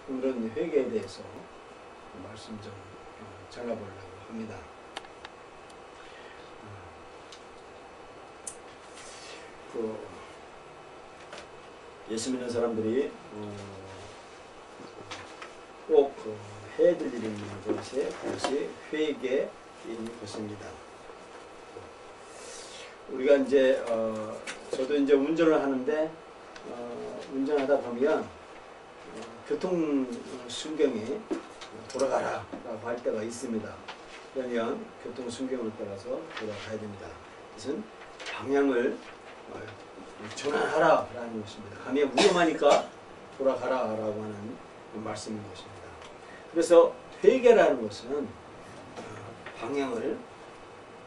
그런 회개에 대해서 말씀 좀 전해보려고 합니다. 예수 믿는 사람들이 꼭 해야 될 일이 있는 그것이 회개인 것입니다. 우리가 이제 저도 이제 운전을 하는데 운전하다 보면 교통 순경이 돌아가라 라고 할 때가 있습니다. 그러면 교통 순경을 따라서 돌아가야 됩니다. 그것은 방향을 전환하라 라는 것입니다. 가면 위험하니까 돌아가라 라고 하는 말씀인 것입니다. 그래서 회개라는 것은 방향을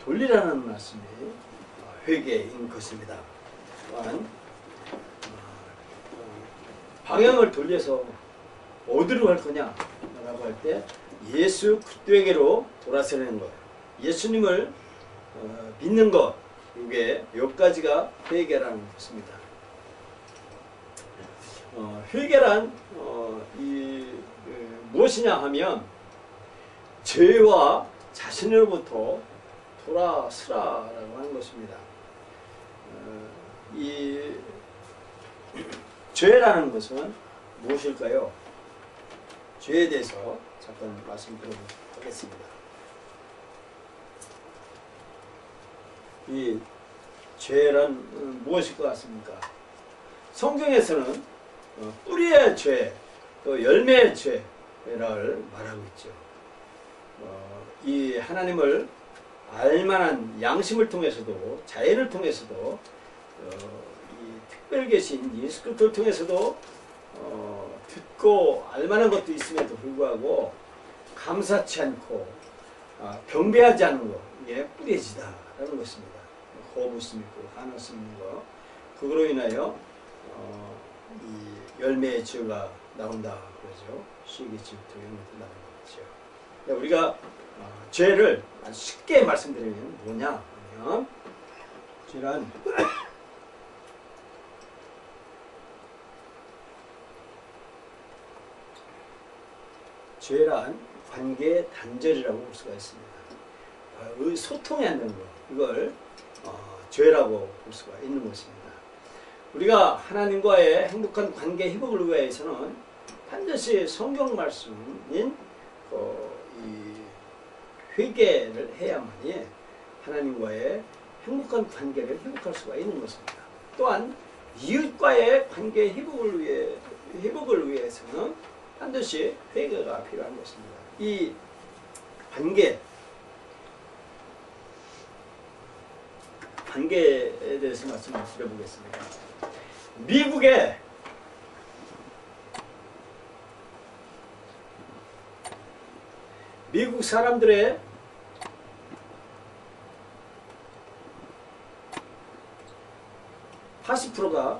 돌리라는 말씀이 회개인 것입니다. 또한 방향을 돌려서 어디로 갈 거냐 라고 할 때 예수 그리스도에게로 돌아서는 것, 예수님을 믿는 것, 이게 몇 가지가 회개라는 것입니다. 회개란 무엇이냐 하면 죄와 자신으로부터 돌아서라라고 하는 것입니다. 이 죄라는 것은 무엇일까요? 죄에 대해서 잠깐 말씀드려보도록 하겠습니다. 이 죄란 무엇일 것 같습니까? 성경에서는 뿌리의 죄, 또 열매의 죄를 말하고 있죠. 이 하나님을 알만한 양심을 통해서도, 자연을 통해서도, 이 특별 계신 예수 그리스도를 통해서도 듣고 알만한 것도 있음에도 불구하고 감사치 않고 경배하지 않는 것, 이게 뿌리의 죄다라는 것입니다. 거부심 있고 간헐심 있는 것, 그거로 인하여 이 열매의 죄가 나온다 그러죠. 시기 질투 이런 것도 나오는 거죠. 우리가 죄를 쉽게 말씀드리면 뭐냐 하면 죄란 죄란 관계 단절이라고 볼 수가 있습니다. 소통이 안 되는 것, 이걸 죄라고 볼 수가 있는 것입니다. 우리가 하나님과의 행복한 관계 회복을 위해서는 반드시 성경 말씀인 이 회개를 해야만이 하나님과의 행복한 관계를 회복할 수가 있는 것입니다. 또한 이웃과의 관계 회복을 위해서는 반드시 회개가 필요한 것입니다. 이 관계에 대해서 말씀을 드려보겠습니다. 미국의 미국 사람들의 (80%가)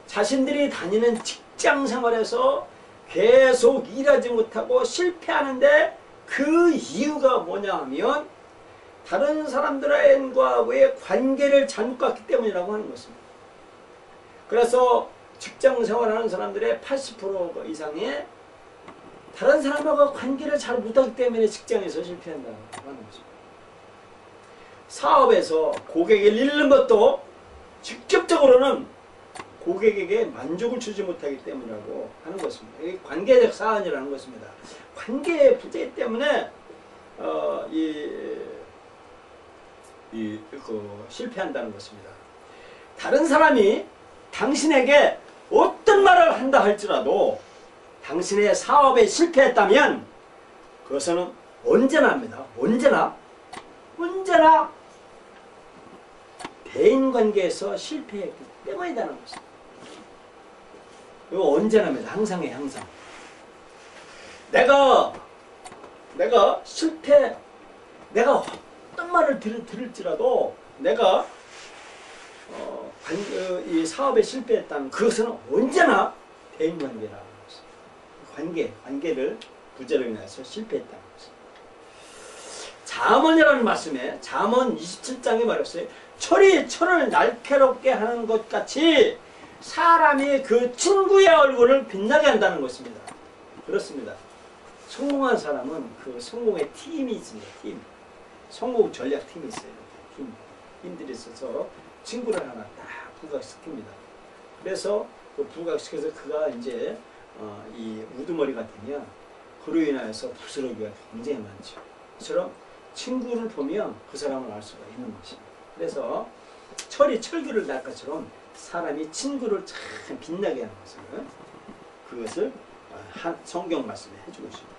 자신들이 다니는 직장 생활에서 계속 일하지 못하고 실패하는데 그 이유가 뭐냐 하면 다른 사람들과의 관계를 잘못 갖기 때문이라고 하는 것입니다. 그래서 직장 생활하는 사람들의 80% 이상이 다른 사람과 관계를 잘 못하기 때문에 직장에서 실패한다고 하는 것입니다. 사업에서 고객을 잃는 것도 직접적으로는 고객에게 만족을 주지 못하기 때문이라고 하는 것입니다. 이게 관계적 사안이라는 것입니다. 관계의 부재 때문에 실패한다는 것입니다. 다른 사람이 당신에게 어떤 말을 한다 할지라도 당신의 사업에 실패했다면 그것은 언제나입니다. 언제나 대인관계에서 실패했기 때문이라는 것입니다. 이거 언제나입니다. 항상에 항상. 내가 어떤 말을 들을지라도 내가 이 사업에 실패했다면 그것은 언제나 대인관계라는 것입니다. 관계를 부재로 인해서 실패했다는 것입니다. 잠언이라는 말씀에 잠언 27장에 말했어요. 철이 철을 날카롭게 하는 것 같이 사람이 그 친구의 얼굴을 빛나게 한다는 것입니다. 그렇습니다. 성공한 사람은 그 성공의 팀이 있습니다. 팀. 성공 전략 팀이 있어요. 팀들이 있어서 친구를 하나 딱 부각시킵니다. 그래서 그 부각시켜서 그가 이제 이 우두머리가 되면 그로 인하여서 부스러기가 굉장히 많죠. 그처럼 친구를 보면 그 사람을 알 수가 있는 것입니다. 그래서 철이 철기를 날 것처럼 사람이 친구를 참 빛나게 하는 것을 그것을 성경 말씀에 해주고 있습니다.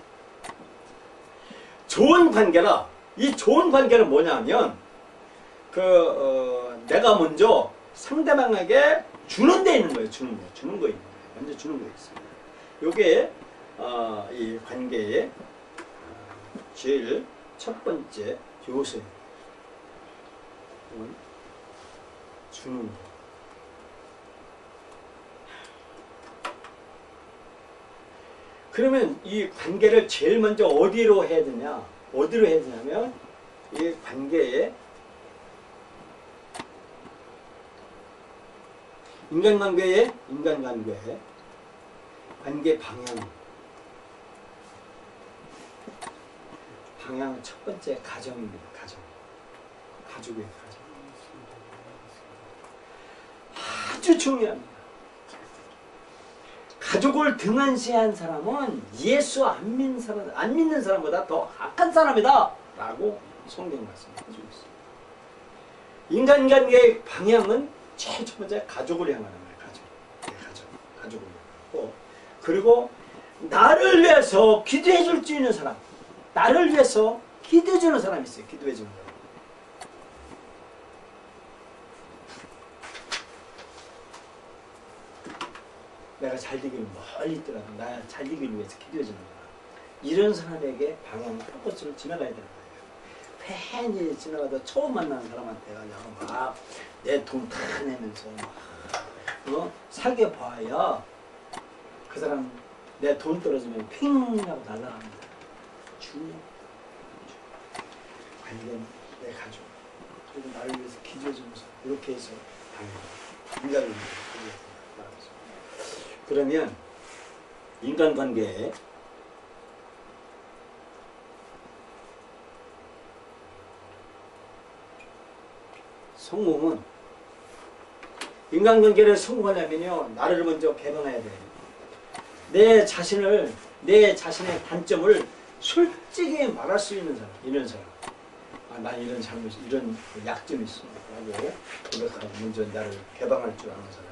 좋은 관계라. 이 좋은 관계는 뭐냐면 내가 먼저 상대방에게 주는 데 있는 거예요. 주는 거 있는 거예요. 먼저 주는 거 있습니다. 요게 이 관계의 제일 첫 번째 요소예요. 주는 거. 그러면 이 관계를 제일 먼저 어디로 해야 되냐? 어디로 해야 되냐면 이 관계에 인간관계의 관계 방향은 첫 번째 가정입니다. 가족의 가정. 아주 중요합니다. 가족을 등한시한 사람은 예수 안 믿는 사람보다 더 악한 사람이다 라고 성경 말씀을 해주고 있습니다. 인간관계의 방향은 제일 첫 번째 가족을 향하는 거예요. 가족을 향하고, 그리고 나를 위해서 기도해 줄 수 있는 사람, 나를 위해서 기도해 주는 사람이 있어요. 기도해 주는 사람. 내가 잘 되기를 멀리 있더라도 나 잘 되기를 위해서 기도해 주는 거야. 이런 사람에게 방향 포커스를 지나가야 되는 거예요. 괜히 지나가다 처음 만나는 사람한테 그냥 막 내 돈 다 내면서 막 살게 봐야 그 사람 내 돈 떨어지면 핑 하고 날아갑니다. 중요해. 관련 내 가족 그리고 나를 위해서 기도해 주면서 이렇게 해서 인간을 위해서 그러면 인간관계에 성공은 인간관계를 성공하려면요 나를 먼저 개방해야 돼요. 내 자신의 단점을 솔직히 말할 수 있는 사람, 이런 사람. 난 이런 잘못, 이런 약점이 있어 라고 고백하고 먼저 나를 개방할 줄 아는 사람.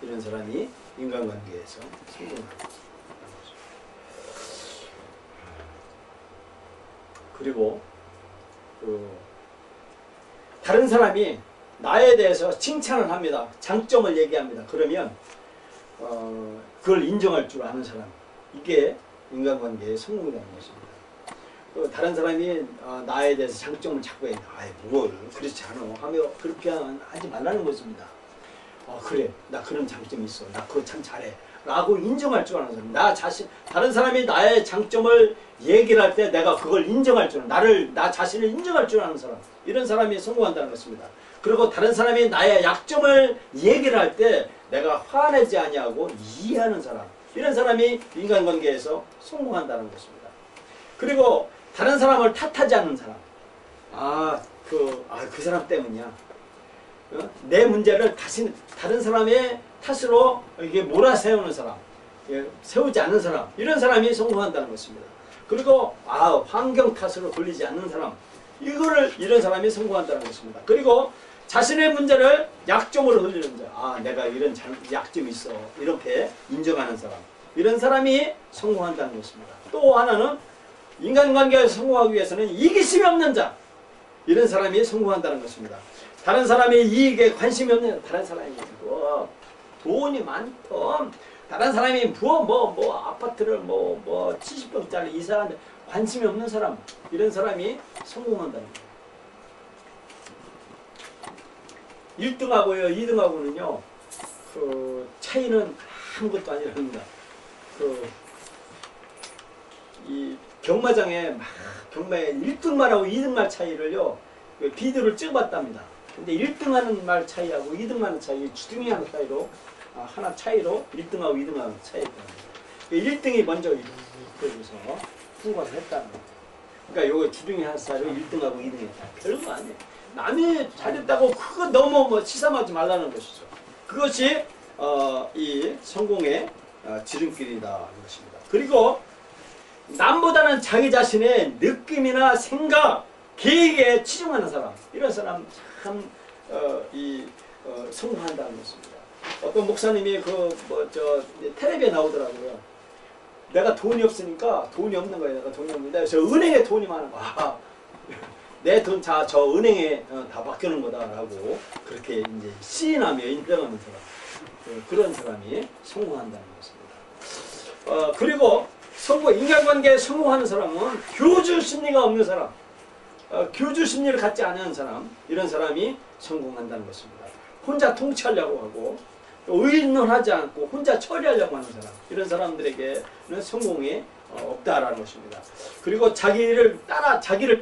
이런 사람이 인간관계에서 성공합니다. 그리고 다른 사람이 나에 대해서 칭찬을 합니다. 장점을 얘기합니다. 그러면 그걸 인정할 줄 아는 사람. 이게 인간관계의 성공이라는 것입니다. 다른 사람이 나에 대해서 장점을 자꾸 얘기해. 아이 뭘 그렇지 않아 하며 그렇게 하지 말라는 것입니다. 그래 나 그런 장점이 있어 나 그거 참 잘해 라고 인정할 줄 아는 사람. 다른 사람이 나의 장점을 얘기를 할 때 내가 그걸 인정할 줄 아는 나 자신을 인정할 줄 아는 사람. 이런 사람이 성공한다는 것입니다. 그리고 다른 사람이 나의 약점을 얘기를 할 때 내가 화내지 아니하고 이해하는 사람. 이런 사람이 인간관계에서 성공한다는 것입니다. 그리고 다른 사람을 탓하지 않는 사람. 그 사람 때문이야. 내 문제를 다른 사람의 탓으로 이게 몰아세우는 사람, 세우지 않는 사람, 이런 사람이 성공한다는 것입니다. 그리고 환경 탓으로 돌리지 않는 사람, 이런 사람이 성공한다는 것입니다. 그리고 자신의 문제를 약점으로 돌리는 자, 내가 이런 약점이 있어 이렇게 인정하는 사람, 이런 사람이 성공한다는 것입니다. 또 하나는 인간관계에서 성공하기 위해서는 이기심이 없는 자, 이런 사람이 성공한다는 것입니다. 다른 사람의 이익에 관심이 없는 다른 사람이 돈이 많던 다른 사람이 아파트를 70평짜리 이사하는데 관심이 없는 사람, 이런 사람이 성공한다는 거예요. 1등하고요 2등하고는요 그 차이는 아무것도 아니랍니다. 이 경마장에 경마에 1등만하고 2등만 차이를요 비디오를 찍어봤답니다. 근데 1등하는 말 차이하고 2등하는 차이, 주둥이 하나 차이로 하나 차이로 1등하고 2등하는 차이가 있습니다. 1등이 먼저 그러고서 통과를 했다는 거예요. 그러니까 요거 주둥이 한 살로 1등하고 2등 했다. 별거 아니에요. 남이 잘했다고 그거 너무 뭐 치삼하지 말라는 것이죠. 그것이 이 성공의 지름길이다 것입니다. 그리고 남보다는 자기 자신의 느낌이나 생각, 계획에 치중하는 사람, 이런 사람 참 성공한다는 것입니다. 어떤 목사님이 텔레비에 나오더라고요. 내가 돈이 없으니까 돈이 없는 거예요. 내가 돈이 없는데 저 은행에 돈이 많은 거야. 내 돈 저 은행에 다 맡기는 거다라고 그렇게 이제 시인하며 인정하는 사람, 그런 사람이 성공한다는 것입니다. 그리고 인간관계에 성공하는 사람은 교주 심리가 없는 사람, 교주 심리를 갖지 않은 사람, 이런 사람이 성공한다는 것입니다. 혼자 통치하려고 하고 의논하지 않고 혼자 처리하려고 하는 사람, 이런 사람들에게는 성공이 없다라는 것입니다. 그리고 자기를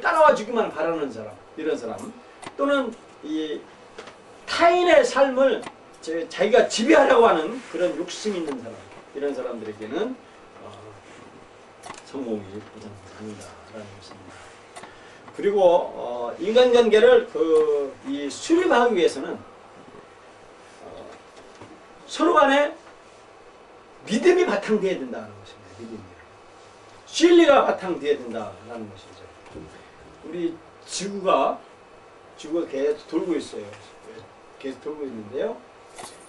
따라와 주기만 바라는 사람, 이런 사람, 또는 이 타인의 삶을 자기가 지배하려고 하는 그런 욕심 있는 사람, 이런 사람들에게는 성공이 보장됩니다라는 것입니다. 그리고 인간관계를 수립하기 위해서는 서로 간에 믿음이 바탕되어야 된다는 것입니다. 믿음이. 신뢰가 바탕되어야 된다는 것이죠. 우리 지구가 계속 돌고 있어요. 계속 돌고 있는데요.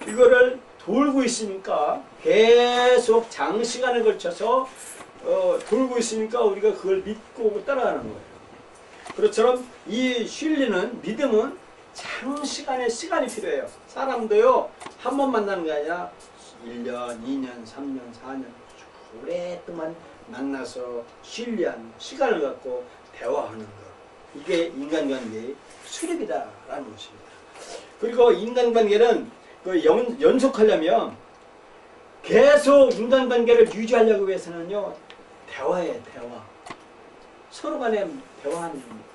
이거를 돌고 있으니까 계속 장시간에 걸쳐서 돌고 있으니까 우리가 그걸 믿고 따라가는 거예요. 그렇처럼 이 신뢰는, 믿음은 장시간의 시간이 필요해요. 사람도요, 한 번 만나는 게 아니라 1년, 2년, 3년, 4년 오랫동안 만나서 신뢰한 시간을 갖고 대화하는 것, 이게 인간관계의 수립이다라는 것입니다. 그리고 인간관계는 연속하려면, 계속 인간관계를 유지하려고 위해서는요, 대화예요. 대화. 서로 간에 대화하는 겁니다.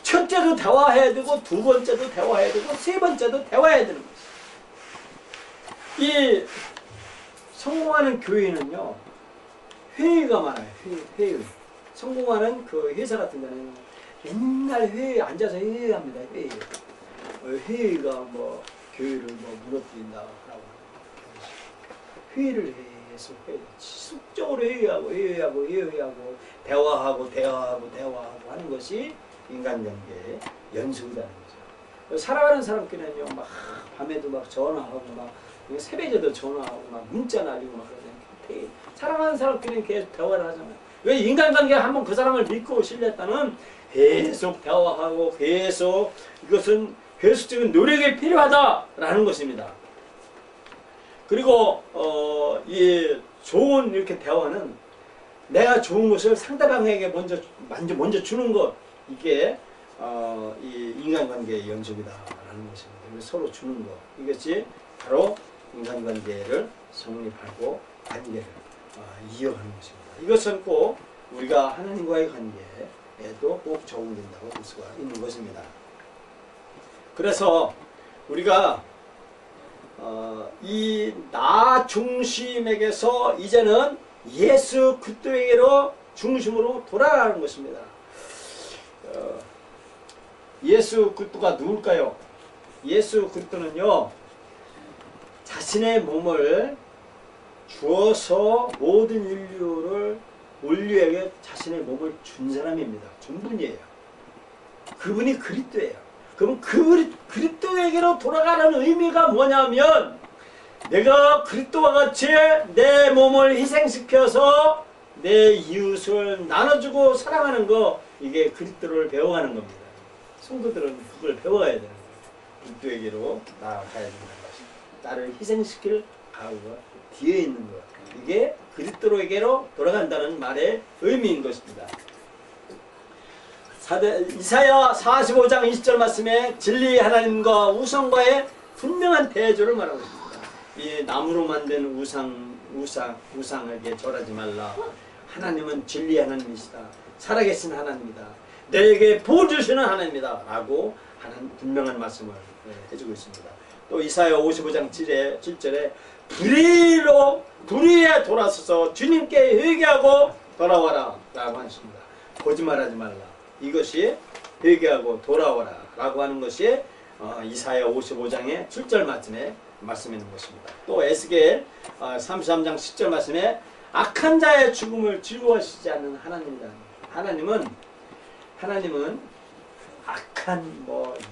첫째도 대화해야 되고, 두 번째도 대화해야 되고, 세 번째도 대화해야 되는 것이죠. 이 성공하는 교회는요, 회의가 많아요. 회의. 성공하는 그 회사 같은 데는 맨날 앉아서 회의합니다. 회의가 교회를 무너뜨린다라고 회의를 계속 지속적으로 회의하고 대화하고 하는 것이 인간관계의 연습이라는 거죠. 살아가는 사람끼리는요, 밤에도 전화하고 새벽에도 전화하고 문자 날리고 그러잖아요. 살아가는 사람끼리는 계속 대화를 하잖아요. 왜? 인간관계가 한번 그 사람을 믿고 신뢰했다는 계속 대화하고 이것은 계속적인 노력이 필요하다라는 것입니다. 그리고 이 좋은 이렇게 대화는 내가 좋은 것을 상대방에게 먼저 주는 것, 이게 이 인간관계의 연속이다라는 것입니다. 서로 주는 것, 이것이 바로 인간관계를 성립하고 관계를 이어가는 것입니다. 이것은 꼭 우리가 하나님과의 관계에도 꼭 적용된다고 볼 수가 있는 것입니다. 그래서 우리가 이 나 중심에게서 이제는 예수 그리스도에게로 중심으로 돌아가는 것입니다. 예수 그리스도가 누굴까요? 예수 그리스도는요, 자신의 몸을 주어서 모든 인류에게 자신의 몸을 준 사람입니다. 전분이에요. 그분이 그리스도예요. 그럼 그리스도에게로 돌아가는 의미가 뭐냐면, 내가 그리스도와 같이 내 몸을 희생시켜서 내 이웃을 나눠주고 사랑하는 거, 이게 그리스도를 배워가는 겁니다. 성도들은 그걸 배워가야 되는 거예요. 그리스도에게로 나아가야 된다는 것입니다. 나를 희생시킬 가구가 뒤에 있는 것, 이게 그리스도에게로 돌아간다는 말의 의미인 것입니다. 이사야 45장 20절 말씀에 진리 하나님과 우상과의 분명한 대조를 말하고 있습니다. 이 나무로 만든 우상에게 절하지 말라. 하나님은 진리 하나님이시다. 살아계신 하나님이다. 내게 복 주시는 하나님이다. 라고 하는 분명한 말씀을 해주고 있습니다. 또 이사야 55장 7절에 불의에 돌아서서 주님께 회개하고 돌아와라 라고 하십니다. 거짓말하지 말라. 이것이 회개하고 돌아와라 라고 하는 것이 이사야 55장의 7절 말씀에 있는 것입니다. 또 에스겔 33장 10절 말씀에 악한 자의 죽음을 즐거워하시지 않는 하나님이다. 하나님은 악한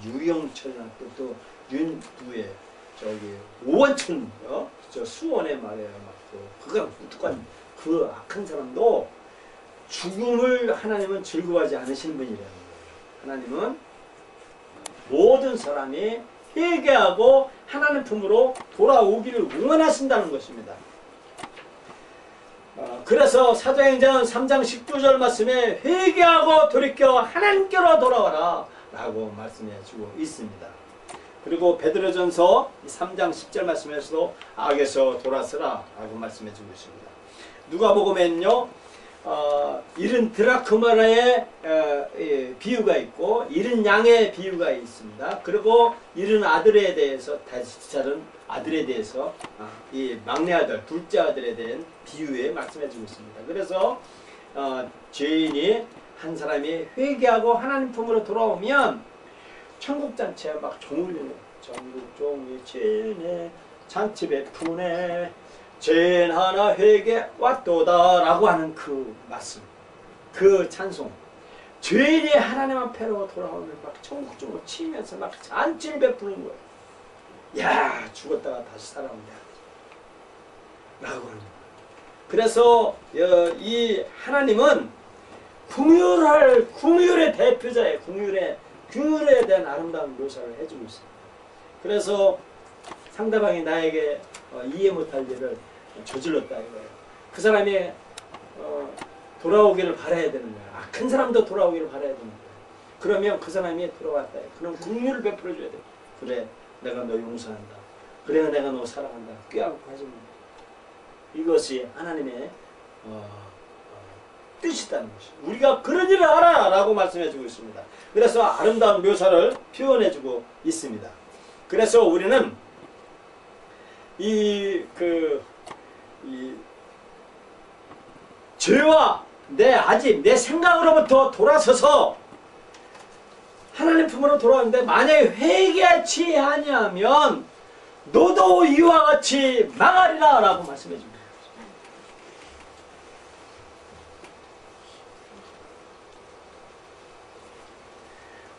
유영철이나 또 윤두의 저기 오원천 저 수원의 말이에요. 그가 무뚝한 그 악한 사람도 죽음을 하나님은 즐거워하지 않으시는 분이라는 거예요. 하나님은 모든 사람이 회개하고 하나님 품으로 돌아오기를 응원하신다는 것입니다. 그래서 사도행전 3장 19절 말씀에 회개하고 돌이켜 하나님께로 돌아와라 라고 말씀해주고 있습니다. 그리고 베드로전서 3장 10절 말씀에서도 악에서 돌아서라 라고 말씀해주고 있습니다. 누가복음에는요 잃은 드라크마라의 비유가 있고 잃은 양의 비유가 있습니다. 그리고 잃은 아들에 대해서 다시 자른 아들에 대해서 이 막내 아들, 둘째 아들에 대한 비유에 말씀해주고 있습니다. 그래서 죄인이 한 사람이 회개하고 하나님 품으로 돌아오면 천국잔치에 막 종울리는 전국종이 죄인의 잔치 베푸네 죄인 하나 회개 왔도다 라고 하는 그 말씀, 그 찬송, 죄인이 하나님 앞에로 돌아오면 막 천국종을 치면서 막 잔치를 베푸는 거예요. 야, 죽었다가 다시 살아온다 라고 하는 거예요. 그래서 이 하나님은 궁율의 대표자예요. 궁율에 대한 아름다운 묘사를 해주고 있어요. 그래서 상대방이 나에게 이해 못할 일을 저질렀다 이거예요. 그 사람이 돌아오기를 바라야 되는 거예요. 악한 사람도 돌아오기를 바라야 되는 거예요. 그러면 그 사람이 돌아왔다. 그럼 긍휼을 베풀어 줘야 돼. 그래, 내가 너 용서한다. 그래, 내가 너 사랑한다. 꾀하고 하지만 이것이 하나님의 뜻이다는 것이. 우리가 그런 일을 알아! 라고 말씀해주고 있습니다. 그래서 아름다운 묘사를 표현해주고 있습니다. 그래서 우리는 이 죄와 내 생각으로부터 돌아서서 하나님 품으로 돌아오는데 만약에 회개하지 아니하면 너도 이와 같이 망하리라 라고 말씀해 줍니다.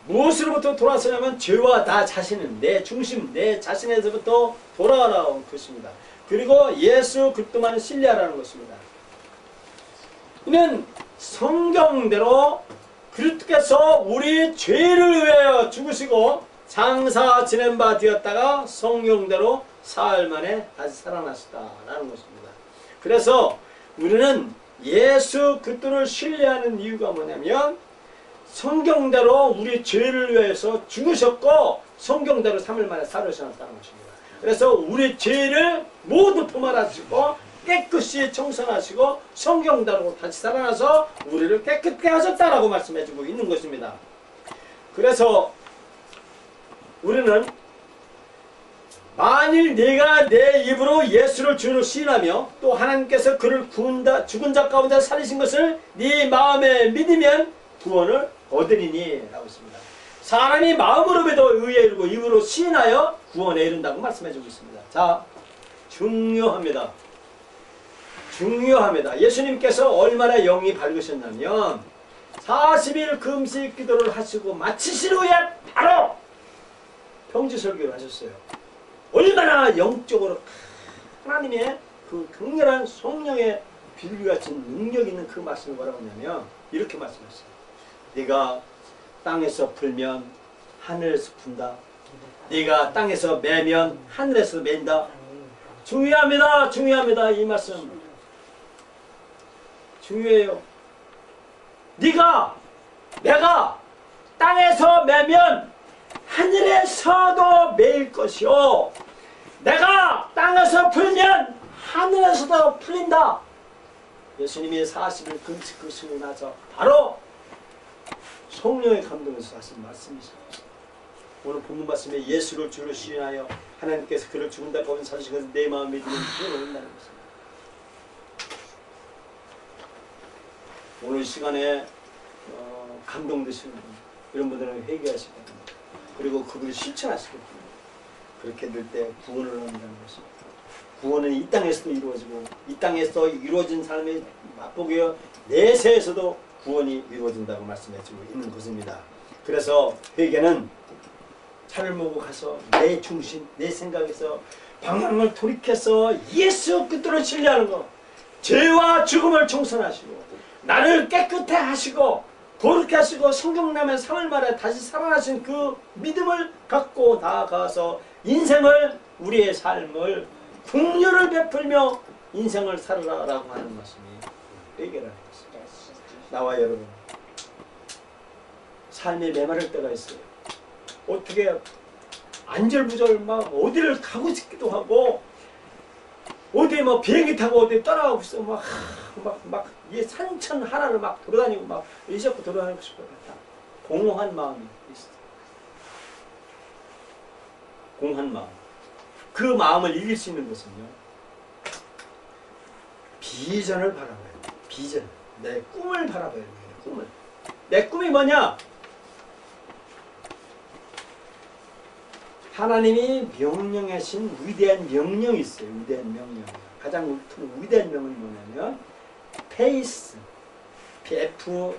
무엇으로부터 돌아서냐면 죄와 나 자신은 내 중심, 내 자신에서부터 돌아오라는 것입니다. 그리고 예수 그리스도만 신뢰하라는 것입니다. 이는 성경대로 그리스도께서 우리 죄를 위하여 죽으시고 장사 지낸 바 되었다가 성령대로 사흘 만에 다시 살아나셨다라는 것입니다. 그래서 우리는 예수 그리스도를 신뢰하는 이유가 뭐냐면 성경대로 우리 죄를 위해서 죽으셨고 성경대로 3일 만에 살아나셨다는 것입니다. 그래서 우리 죄를 모두 포말하시고 깨끗이 청산하시고 성경대로 다시 살아나서 우리를 깨끗게 하셨다라고 말씀해주고 있는 것입니다. 그래서 우리는 만일 네가 내 입으로 예수를 주로 시인하며 또 하나님께서 그를 죽은 자 가운데 살리신 것을 네 마음에 믿으면 구원을 얻으리니 라고 했습니다. 사람이 마음으로 믿어 의에 이르고 입으로 시인하여 구원에 이른다고 말씀해주고 있습니다. 자, 중요합니다. 예수님께서 얼마나 영이 밝으셨냐면 40일 금식 기도를 하시고 마치신 후에 바로 평지설교를 하셨어요. 얼마나 영적으로 하나님의 그 강렬한 성령의 비둘기같은 능력 있는 그 말씀을 뭐라고 하냐면 이렇게 말씀하셨어요. 네가 땅에서 풀면 하늘에서 푼다. 네가 땅에서 매면 하늘에서 맨다. 중요합니다. 이 말씀 중요해요. 내가 땅에서 매면 하늘에서도 매일 것이요 내가 땅에서 풀면 하늘에서도 풀린다. 예수님이 40일 금식 금식을 나서 바로 성령의 감동에서 하신 말씀이죠. 오늘 본문 말씀에 예수를 주로 시인하여 하나님께서 그를 죽은다고 한 사실을 내 마음에 믿으면 구원을 얻는다는 것입니다. 오늘 시간에 감동되시는 분, 이런 분들은 회개하시기 바랍니다. 그리고 그걸 실천하시기 바랍니다. 그렇게 될 때 구원을 얻는다는 것입니다. 구원은 이 땅에서도 이루어지고 이 땅에서 이루어진 삶의 맛보기여 내세에서도 구원이 이루어진다고 말씀해주고 있는 것입니다. 그래서 회개는 차를 몰고 가서 내 중심, 내 생각에서 방향을 돌이켜서 예수 그리스도를 신뢰하는 것, 죄와 죽음을 청산하시고 나를 깨끗해 하시고 거룩해 하시고 성경라면 3월 말에 다시 살아나신 그 믿음을 갖고 나아가서 인생을, 우리의 삶을 긍휼을 베풀며 인생을 살아라라고 하는 말씀이 회개라는 것입니다. 나와 여러분, 삶에 메마를 때가 있어요. 어떻게 안절부절 막 어디를 가고 싶기도 하고 어디 뭐 비행기 타고 어디 떠나가고 있어 막 이 산천 하나를 막 돌아다니고 막 이적고 돌아다니고 싶을 것 같다. 공허한 마음이 있어. 공허한 마음. 그 마음을 이길 수 있는 것은요, 비전을 바라봐야 돼. 비전. 내 꿈을 바라봐야 돼. 꿈을. 내 꿈이 뭐냐? 하나님이 명령하신 위대한 명령이 있어요. 위대한 명령. 가장 위대한 명령이 뭐냐면 페이스, F,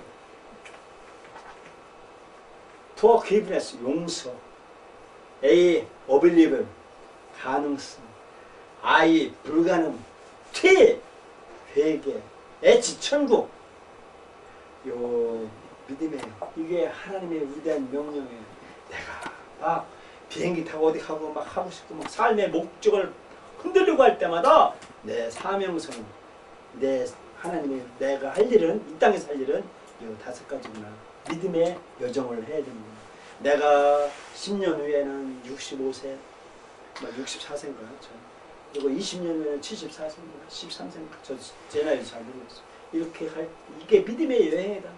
forgiveness, 용서, A, obelieve, 가능성, I, 불가능, T, 회개, H, 천국. 요 믿음이에요. 이게 하나님의 위대한 명령이에요. 내가 막 비행기 타고 어디 가고 막 하고 싶고 막 삶의 목적을 흔들려고 할 때마다 내 사명선, 내 하나님의 내가 할 일은, 이 땅에서 할 일은 이 5가지구나. 믿음의 여정을 해야 됩니다. 내가 10년 후에는 65세, 64세인가요? 그리고 20년 후에는 74세인가, 13세인가, 제 나이 잘 모르겠어요. 이렇게 이게 믿음의 여행이다.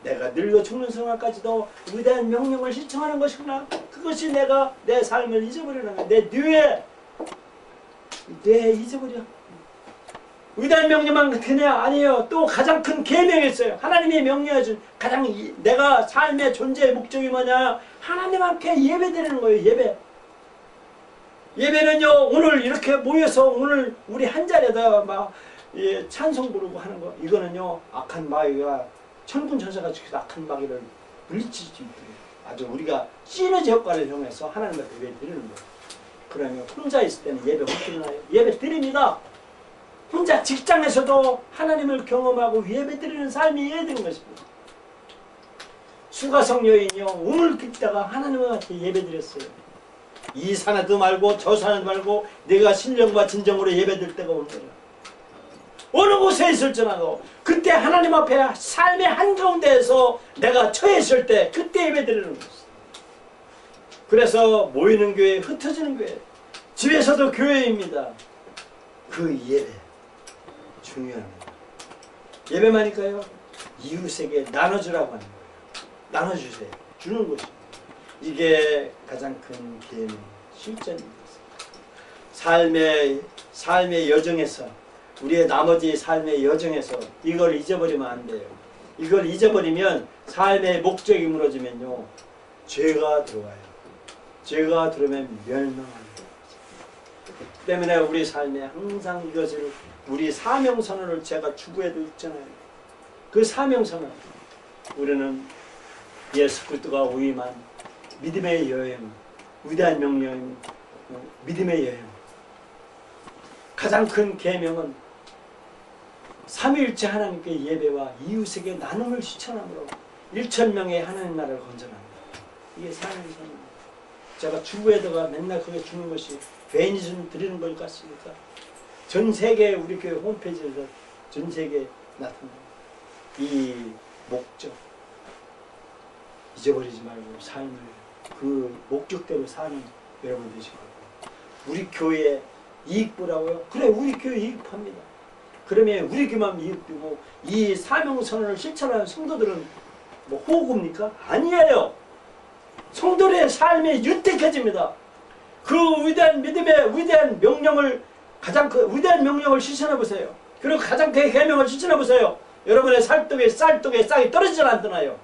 내가 늙어 죽는 순간까지도 위대한 명령을 실천하는 것이구나. 그것이 내가 내 삶을 잊어버리는 거야. 내 뇌에 잊어버려. 위대한 명령만 그냥 아니에요. 또 가장 큰 계명이 있어요. 하나님이 명령해 준 가장 내가 삶의 존재의 목적이 뭐냐? 하나님 앞에 예배드리는 거예요. 예배. 예배는요, 오늘 이렇게 모여서 오늘 우리 한 자리에다 막 찬송 부르고 하는 거, 이거는요, 악한 마귀가 천군 천사가 지켜서 악한 마귀를 물리칠 수 있도록 아주 우리가 시너지 효과를 이용해서 하나님 앞에 예배 드리는 거예요. 그러면 혼자 있을 때는 예배 못 드리나요? 예배 드립니다. 혼자 직장에서도 하나님을 경험하고 예배 드리는 삶이 해야 되는 것입니다. 수가성 여인이요, 우물 깃다가 하나님한테 예배 드렸어요. 이 산에도 말고 저 산에도 말고 내가 신령과 진정으로 예배 드릴 때가 온 거예요. 어느 곳에 있을지라도 그때 하나님 앞에 삶의 한가운데에서 내가 처해 있을 때 그때 예배 드리는 것입니다. 그래서 모이는 교회, 흩어지는 교회, 집에서도 교회입니다. 그 예배 중요합니다. 예배만일까요? 이웃에게 나눠주라고 하는 거예요. 나눠주세요. 주는 것입니다. 이게 가장 큰 계명, 실전입니다. 삶의 여정에서, 우리의 나머지 삶의 여정에서 이걸 잊어버리면 안 돼요. 이걸 잊어버리면 삶의 목적이 무너지면요, 죄가 들어와요. 죄가 들어오면 멸망합니다. 때문에 우리 삶에 항상 이것을, 우리 사명선언을 제가 주부에도 있잖아요. 그 사명선언, 우리는 예수 그리스도가 위임한 믿음의 여행, 위대한 명령, 믿음의 여행. 가장 큰 계명은 삼위일체 하나님께 예배와 이웃에게 나눔을 실천함으로 1,000명의 하나님 나라를 건설합니다. 이게 사명선언입니다. 제가 주부에다가 맨날 그게 주는 것이 괜히 좀 드리는 것 같습니까? 전 세계 우리 교회 홈페이지에서 전 세계에 나타납니다. 이 목적 잊어버리지 말고 삶을 그 목적대로 사는 여러분 되시고, 우리 교회에 이익 보라고요? 그래, 우리 교회 이익합니다. 그러면 우리 교회만 이익되고 이 사명선언을 실천하는 성도들은 뭐 호구입니까? 아니에요. 성도의 삶이 윤택해집니다. 그 위대한 믿음의 위대한 명령을 가장 위대한 명령을 실천해 보세요. 그리고 가장 그 계명을 실천해 보세요. 여러분의 쌀떡에 쌀이 떨어지질 않잖아요.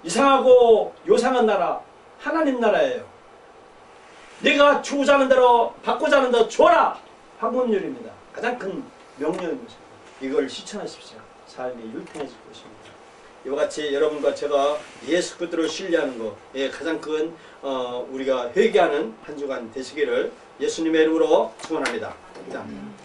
이상하고 요상한 나라 하나님 나라예요. 네가 주고자 하는 대로 받고자 하는 대로 줘라. 황금률입니다. 가장 큰 명령입니다. 이걸 실천하십시오. 삶이 율탱해질 것입니다. 이와 같이 여러분과 제가 예수 그리스도를 신뢰하는 것에 가장 큰 우리가 회개하는 한 주간 되시기를 예수님의 이름으로 축원합니다. 감사합니다.